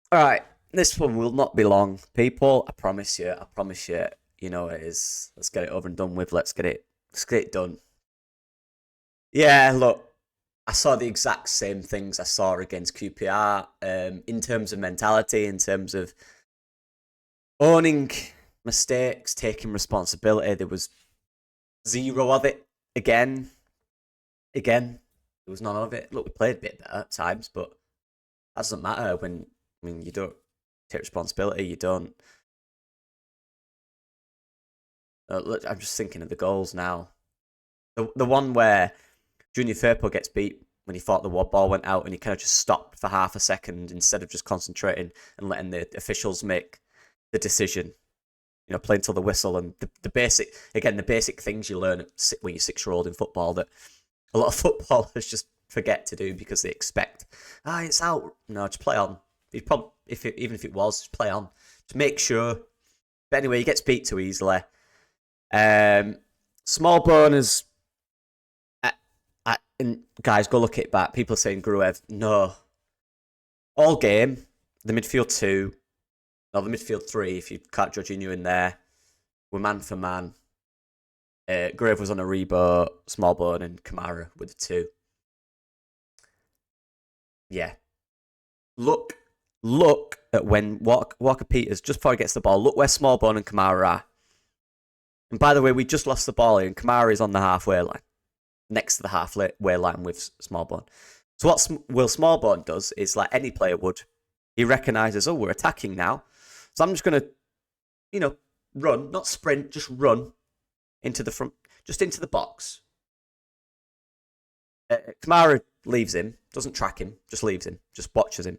All right, this one will not be long, people. I promise you. I promise you. You know it is. Let's get it over and done with. Let's get it done. Yeah, look, I saw the exact same things I saw against QPR. In terms of mentality, in terms of owning mistakes, taking responsibility, there was zero of it. Again, again, there was none of it. Look, we played a bit better at times, but that doesn't matter when you don't take responsibility. You don't. Look, I'm just thinking of the goals now. The one where Junior Firpo gets beat when he thought the ball went out and he kind of just stopped for half a second instead of just concentrating and letting the officials make the decision. You know, playing till the whistle and the basic things you learn when you're 6 year old in football that a lot of footballers just forget to do because they expect, it's out. No, just play on. Even if it was, just play on. Just make sure. But anyway, he gets beat too easily. Um, Small bonus. And guys, go look it back. People are saying Gruev. No. All game, the midfield two, or the midfield three, if you can't Jorginho in there, were man for man. Gruev was on a Rebo, Smallbone, and Kamara with the two. Yeah. Look look at when Walker Peters, just before he gets the ball, look where Smallbone and Kamara are. And by the way, we just lost the ball here, and Kamara is on the halfway line, next to the halfway line with Smallbone. So what Will Smallbone does is like any player would. He recognises, oh, we're attacking now. So I'm just going to, run, not sprint, just run into the front, just into the box. Kamara leaves him, doesn't track him, just leaves him, just watches him.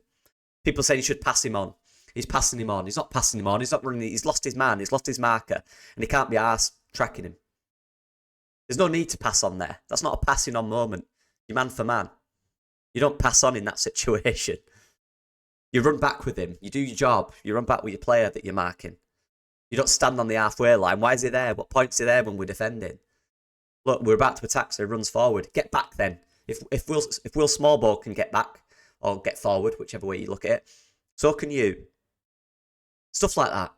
People say he should pass him on. He's passing him on. He's not passing him on. He's not running. He's lost his man. He's lost his marker. And he can't be arsed tracking him. There's no need to pass on there. That's not a passing on moment. You're man for man. You don't pass on in that situation. You run back with him. You do your job. You run back with your player that you're marking. You don't stand on the halfway line. Why is he there? What point's he there when we're defending? Look, we're about to attack, so he runs forward. Get back then. If Will Smallball can get back or get forward, whichever way you look at it, so can you. Stuff like that.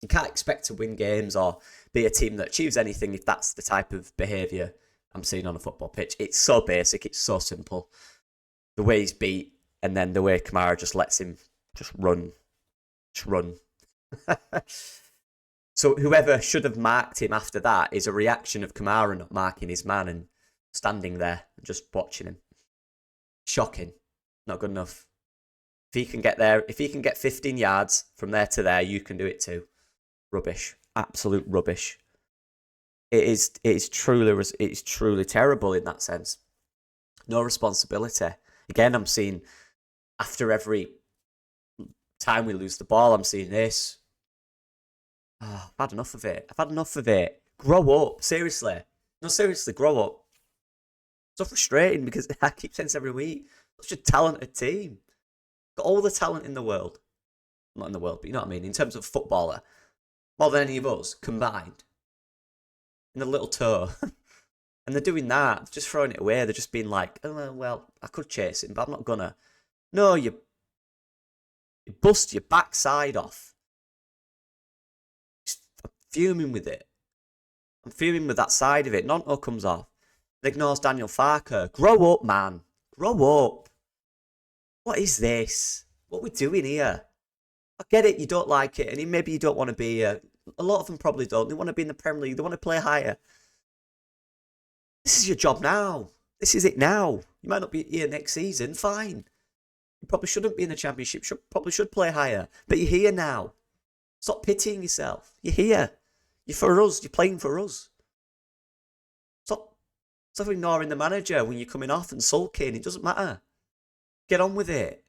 You can't expect to win games or be a team that achieves anything if that's the type of behaviour I'm seeing on a football pitch. It's so basic, it's so simple. The way he's beat, and then the way Kamara just lets him just run. Just run. So whoever should have marked him after that is a reaction of Kamara not marking his man and standing there and just watching him. Shocking. Not good enough. If he can get there, if he can get 15 yards from there to there, you can do it too. Rubbish. Absolute rubbish. It is truly terrible in that sense. No responsibility. Again, I'm seeing after every time we lose the ball, I'm seeing this. Oh, I've had enough of it. I've had enough of it. Grow up. Seriously. No, seriously, grow up. It's so frustrating because I keep saying this every week. Such a talented team. Got all the talent in the world. Not in the world, but you know what I mean? In terms of footballer. More than any of us combined. In a little toe. And they're doing that. They're just throwing it away. They're just being like, oh, well, I could chase him, but I'm not gonna. No, you bust your backside off. I'm fuming with it. I'm fuming with that side of it. Nonto comes off. It ignores Daniel Farker. Grow up, man. Grow up. What is this? What are we doing here? I get it, you don't like it, and maybe you don't want to be here. A lot of them probably don't. They want to be in the Premier League. They want to play higher. This is your job now. This is it now. You might not be here next season. Fine. You probably shouldn't be in the Championship. Probably should play higher. But you're here now. Stop pitying yourself. You're here. You're for us. You're playing for us. Stop, stop ignoring the manager when you're coming off and sulking. It doesn't matter. Get on with it.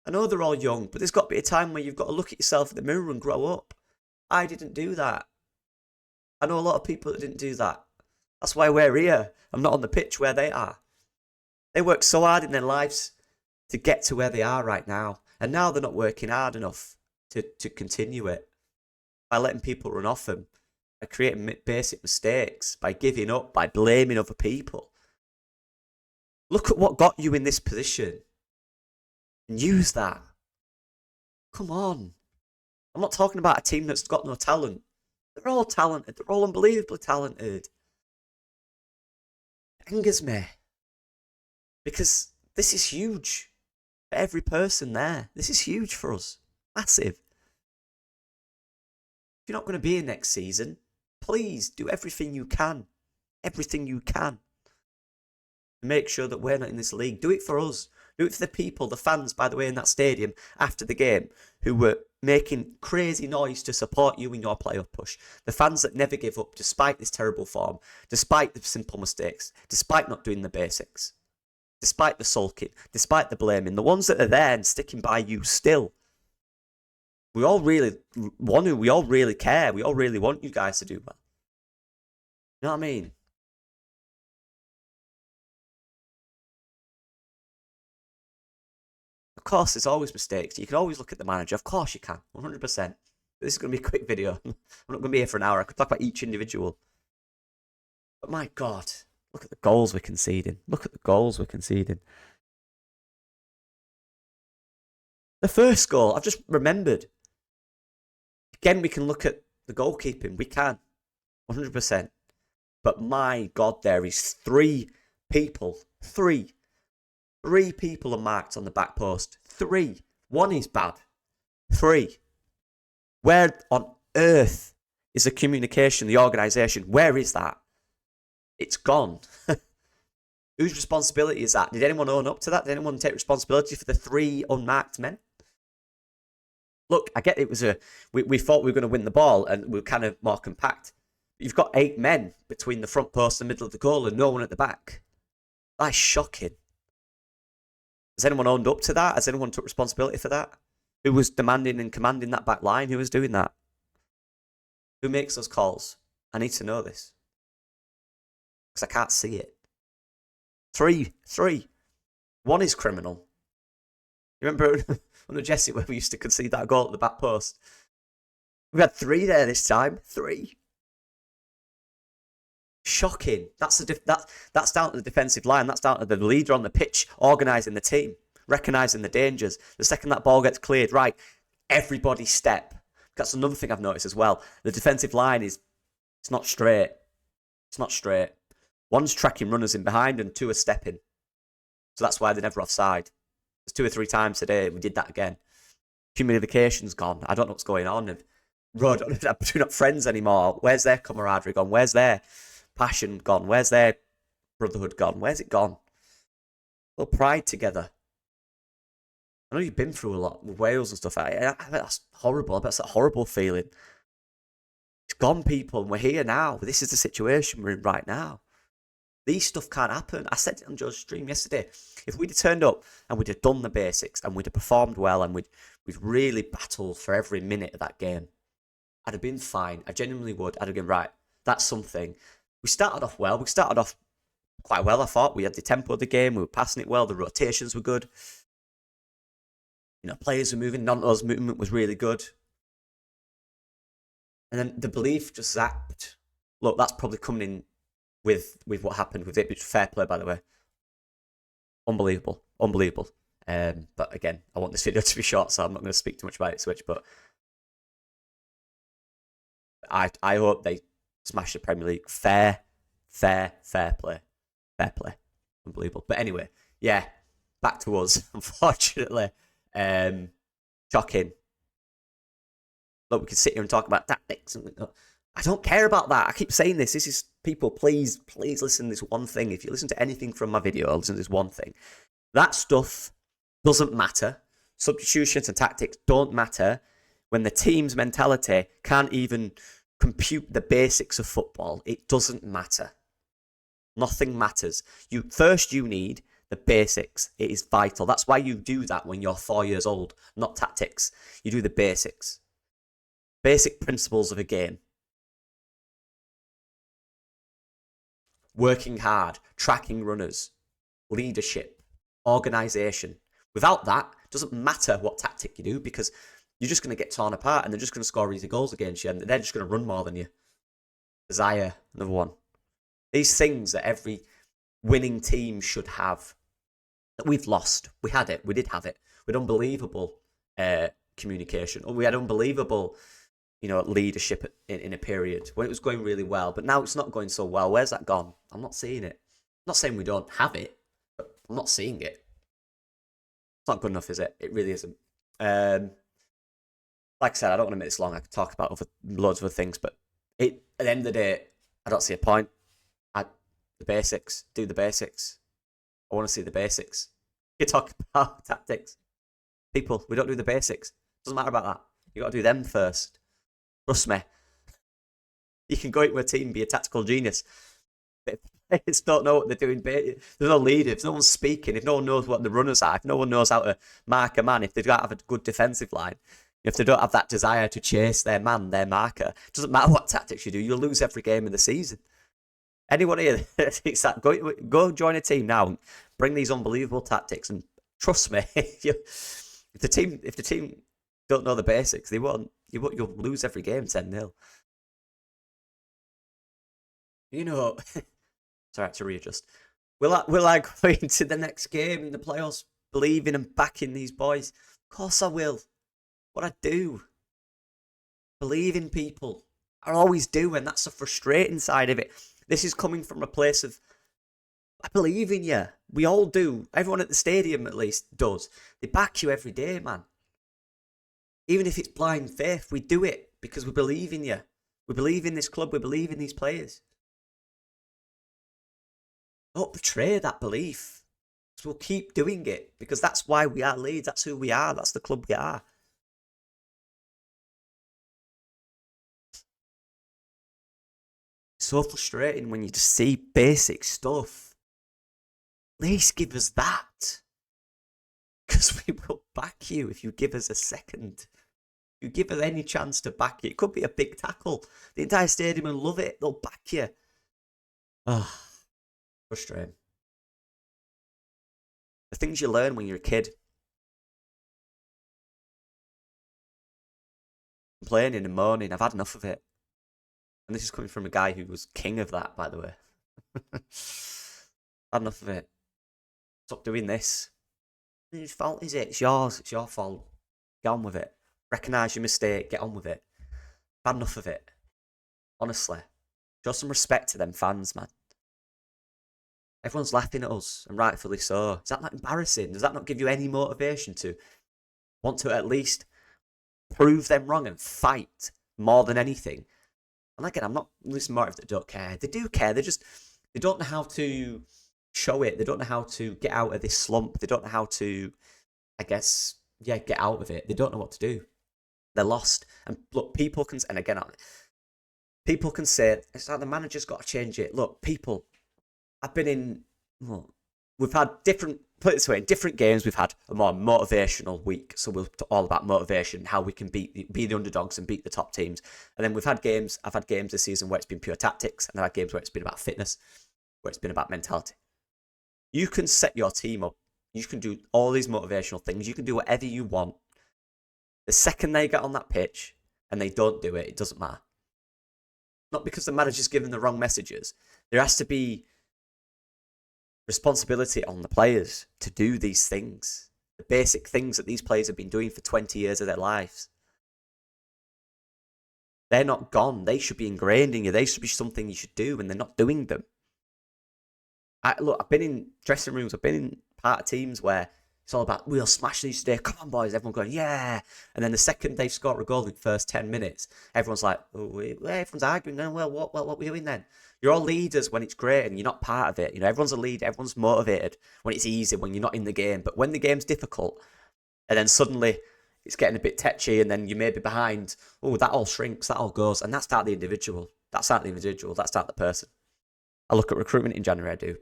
I know they're all young, but there's got to be a time where you've got to look at yourself in the mirror and grow up. I didn't do that. I know a lot of people that didn't do that. That's why we're here. I'm not on the pitch where they are. They worked so hard in their lives to get to where they are right now. And now they're not working hard enough to continue it. By letting people run off them. By creating basic mistakes. By giving up. By blaming other people. Look at what got you in this position. And use that. Come on. I'm not talking about a team that's got no talent. They're all talented. They're all unbelievably talented. It angers me. Because this is huge for every person there. This is huge for us. Massive. If you're not going to be here next season, please do everything you can. Everything you can. To make sure that we're not in this league. Do it for us. Do it for the people, the fans, by the way, in that stadium after the game, who were making crazy noise to support you in your playoff push. The fans that never give up despite this terrible form, despite the simple mistakes, despite not doing the basics, despite the sulking, despite the blaming. The ones that are there and sticking by you still. We all really want to. We all really care. We all really want you guys to do well. You know what I mean? Of course, there's always mistakes. You can always look at the manager. Of course you can. 100%. This is going to be a quick video. I'm not going to be here for an hour. I could talk about each individual. But my God, look at the goals we're conceding. Look at the goals we're conceding. The first goal, I've just remembered. Again, we can look at the goalkeeping. We can. 100%. But my God, there is three people. Three people are marked on the back post. 3. 1 is bad. 3. Where on earth is the communication, the organisation? Where is that? It's gone. Whose responsibility is that? Did anyone own up to that? Did anyone take responsibility for the 3 unmarked men? Look, I get it was we thought we were going to win the ball and we were kind of more compact. But you've got 8 men between the front post and the middle of the goal and no one at the back. That's shocking. Has anyone owned up to that? Has anyone took responsibility for that? Who was demanding and commanding that back line? Who was doing that? Who makes those calls? I need to know this. Because I can't see it. 3. 1 is criminal. You remember under Jesse where we used to concede that goal at the back post? We had 3 there this time. 3. Shocking. That's down to the defensive line. That's down to the leader on the pitch organising the team, recognising the dangers. The second that ball gets cleared, right, everybody step. That's another thing I've noticed as well. The defensive line it's not straight. It's not straight. 1's tracking runners in behind and 2 are stepping. So that's why they're never offside. There's 2 or 3 times today we did that again. Communication's gone. I don't know what's going on. We're not friends anymore. Where's their camaraderie gone? Where's their passion gone? Where's their brotherhood gone? Where's it gone? A little pride together. I know you've been through a lot with Wales and stuff. I bet that's horrible. I bet that's a horrible feeling. It's gone, people, and we're here now. This is the situation we're in right now. These stuff can't happen. I said it on Joe's stream yesterday. If we'd have turned up and we'd have done the basics and we'd have performed well and we'd really battled for every minute of that game, I'd have been fine. I genuinely would. I'd have been right. That's something. We started off well. We started off quite well, I thought. We had the tempo of the game. We were passing it well. The rotations were good. You know, players were moving. Nanto's movement was really good. And then the belief just zapped. Look, that's probably coming in with what happened with it. Which fair play, by the way. Unbelievable. But again, I want this video to be short, so I'm not going to speak too much about it, Switch. But I hope they smash the Premier League. Fair play. Unbelievable. But anyway, yeah, back to us, unfortunately. Shocking. Look, we can sit here and talk about tactics. I don't care about that. I keep saying this. This is, people, please listen to this one thing. If you listen to anything from my video, listen to this one thing. That stuff doesn't matter. Substitutions and tactics don't matter when the team's mentality can't even compute the basics of football. It doesn't matter. Nothing matters. You need the basics. It is vital. That's why you do that when you're 4 years old, not tactics. You do the basics. Basic principles of a game. Working hard, tracking runners, leadership, organisation. Without that, it doesn't matter what tactic you do because you're just going to get torn apart and they're just going to score easy goals against you and they're just going to run more than you. Desire, another one. These things that every winning team should have, that we've lost. We had it. We did have it. We had unbelievable communication. We had unbelievable, leadership in a period when it was going really well. But now it's not going so well. Where's that gone? I'm not seeing it. I'm not saying we don't have it, but I'm not seeing it. It's not good enough, is it? It really isn't. Like I said, I don't want to make this long. I could talk about loads of other things, but at the end of the day, I don't see a point. The basics. Do the basics. I want to see the basics. You talk about tactics. People, we don't do the basics. Doesn't matter about that. You got to do them first. Trust me. You can go into a team and be a tactical genius. But if players don't know what they're doing, there's no leader. If no one's speaking, if no one knows what the runners are, if no one knows how to mark a man, if they don't have a good defensive line, if they don't have that desire to chase their man, their marker, it doesn't matter what tactics you do, you'll lose every game in the season. Anyone here, it's that, go join a team now and bring these unbelievable tactics, and trust me, if the team don't know the basics, they won't. You'll lose every game 10-0. Sorry, I had to readjust. Will I go into the next game in the playoffs believing and backing these boys? Of course I will. What I do. Believe in people. I always do, and that's the frustrating side of it. This is coming from a place of, I believe in you. We all do. Everyone at the stadium, at least, does. They back you every day, man. Even if it's blind faith, we do it because we believe in you. We believe in this club. We believe in these players. Don't betray that belief. So we'll keep doing it because that's why we are Leeds. That's who we are. That's the club we are. So frustrating when you just see basic stuff. At least give us that. Because we will back you if you give us a second. If you give us any chance to back you. It could be a big tackle. The entire stadium will love it. They'll back you. Frustrating. The things you learn when you're a kid. Complaining and moaning. I've had enough of it. And this is coming from a guy who was king of that, by the way. Had enough of it. Stop doing this. Whose fault is it? It's yours. It's your fault. Get on with it. Recognise your mistake. Get on with it. I've had enough of it. Honestly. Show some respect to them fans, man. Everyone's laughing at us, and rightfully so. Is that not embarrassing? Does that not give you any motivation to want to at least prove them wrong and fight more than anything? And again, I'm not listening more if they don't care. They do care. They don't know how to show it. They don't know how to get out of this slump. They don't know how to, I guess, get out of it. They don't know what to do. They're lost. And look, people can, and again, people can say, it's like the manager's got to change it. Look, people, I've been in, we've had different, put it this way, in different games, we've had a more motivational week. So we're all about motivation, how we can be the underdogs and beat the top teams. And then I've had games this season where it's been pure tactics, and I've had games where it's been about fitness, where it's been about mentality. You can set your team up. You can do all these motivational things. You can do whatever you want. The second they get on that pitch and they don't do it, it doesn't matter. Not because the manager's given the wrong messages. There has to be responsibility on the players to do these things. The basic things that these players have been doing for 20 years of their lives. They're not gone. They should be ingrained in you. They should be something you should do, and they're not doing them. I've been in dressing rooms. I've been in part of teams where it's all about, we'll smash these today. Come on, boys. Everyone going, yeah. And then the second they've scored a goal in the first 10 minutes, everyone's like, everyone's arguing. Well, what are we doing then? You're all leaders when it's great and you're not part of it. Everyone's a leader. Everyone's motivated when it's easy, when you're not in the game. But when the game's difficult, and then suddenly it's getting a bit tetchy, and then you may be behind, that all shrinks, that all goes. And that's not the individual. That's not the individual. That's not the person. I look at recruitment in January, I do.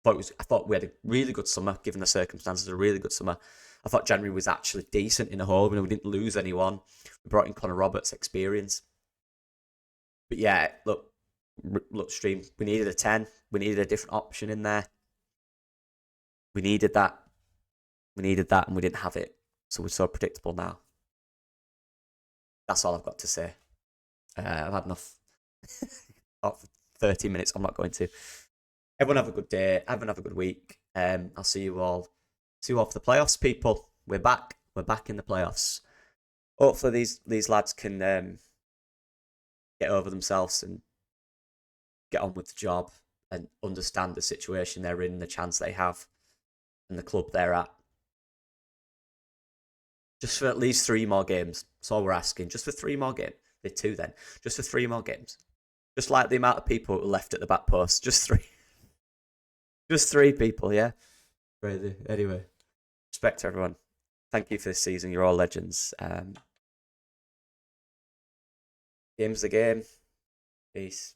I thought we had a really good summer, given the circumstances, a really good summer. I thought January was actually decent in a whole. We didn't lose anyone. We brought in Connor Roberts' experience. But yeah, look, Stream, we needed a 10. We needed a different option in there. We needed that. And we didn't have it. So we're so predictable now. That's all I've got to say. I've had enough. For 30 minutes, I'm not going to. Everyone have a good day. Everyone have a good week. I'll see you all. See you all for the playoffs, people. We're back. We're back in the playoffs. hopefully these lads can get over themselves and get on with the job and understand the situation they're in, the chance they have, and the club they're at. Just for at least 3 more games. That's all we're asking. Just for 3 more games. They're 2 then. Just for 3 more games. Just like the amount of people who left at the back post. Just 3. Just 3 people, yeah? Crazy. Anyway, respect to everyone. Thank you for this season. You're all legends. Game's the game. Peace.